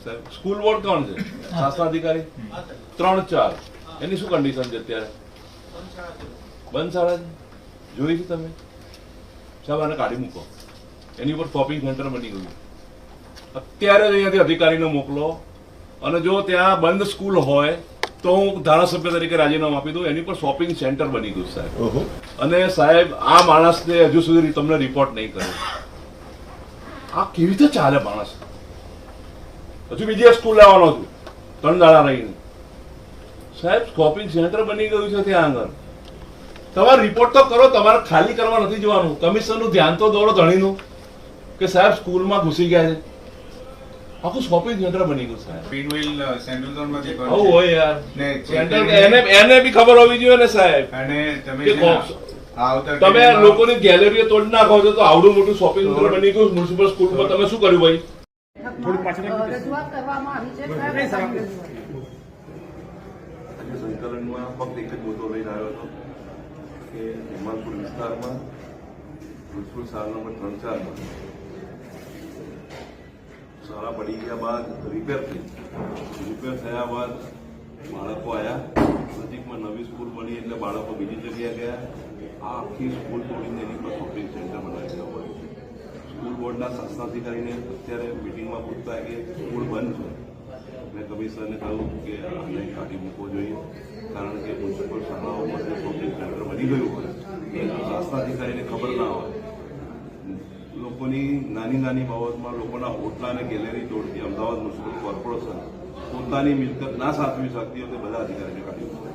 સાહેબ? School board કોણ છે? શાસનાધિકારી 3-4 એની શું કન્ડિશન છે અત્યારે? બંધ શાળા છે. જોઈ છે તમે? સાહેબ આને કાઢી મૂકો. એની ઉપર શોપિંગ સેન્ટર બની ગયું. અત્યારે જ અહીંયાથી અધિકારીને મોકલો, અને જો ત્યાં બંધ સ્કૂલ હોય તો હું ધારાસભ્ય તરીકે રાજીનામું આપી દઉં. એની પર શોપિંગ સેન્ટર બની ગયું સાહેબ. અને સાહેબ આ માણસને હજુ સુધી તમને રિપોર્ટ નહીં કર્યો. આ કેવી રીતે ચાલે માણસ? હજુ બીજી સ્કૂલ લાવવાનો છું 3 દાડા રહીને. સાહેબ શોપિંગ સેન્ટર બની ગયું છે ત્યાં આગળ. તમારે રિપોર્ટ તો કરો, તમારે ખાલી કરવા નથી જવાનું. કમિશનરનું ધ્યાન તો દોડો ધણીનું કે સાહેબ સ્કૂલમાં ઘૂસી ગયા છે. આખું શોપિંગ સેન્ટર બની ગયું સાહેબ. પિનવેલ સેન્ટ્રલ ઝોનમાંથી આવું હોય યાર. ને સેન્ટર એને બી ખબર હોવી જોઈએ ને સાહેબ. અને તમે કે છે ને આવતા તમે ટાઈમમાં લોકોની ગેલેરીઓ તોડી નાખો છો તો આવડું મોટું શોપિંગ સેન્ટર બની ગયું મ્યુનિસિપલ સ્કૂલમાં. તમે શું કર્યું ભાઈ? રજૂઆત કરવામાં આવી છે. સંકલનમાં ફક્ત એક જ મુદ્દો લઈને આવ્યો હતો કે હિમાલપુર વિસ્તારમાં મ્યુનિસિપલ શાળા નંબર 3-4 શાળા પડી ગયા બાદ રિપેર થયા બાદ બાળકો આવ્યા. નજીકમાં નવી સ્કૂલ બની એટલે બાળકો બીજી જગ્યાએ ગયા. આ આખી સ્કૂલ તોડીને એની પર શોપિંગ સેન્ટર બનાવી દેવા પડે છે. સ્કૂલ બોર્ડના શાસનાધિકારીને અત્યારે મિટિંગમાં પૂછતા કે સ્કૂલ બંધ છે. મેં કમિશનરને કહ્યું કે આને કાઢી મૂકવો જોઈએ, કારણ કે મ્યુનિસિપલ શાળાઓમાં જે શોપિંગ સેન્ટર બની ગયું હોય એ શાસનાધિકારીને ખબર ના હોય. લોકોની નાની નાની બાબતમાં લોકોના હોટલા અને ગેલેરી તોડતી અમદાવાદ મ્યુનિસિપલ કોર્પોરેશન પોતાની મિલકત ના સાચવી શકતી હોય તે બધા અધિકારીને કાઢી મૂકે.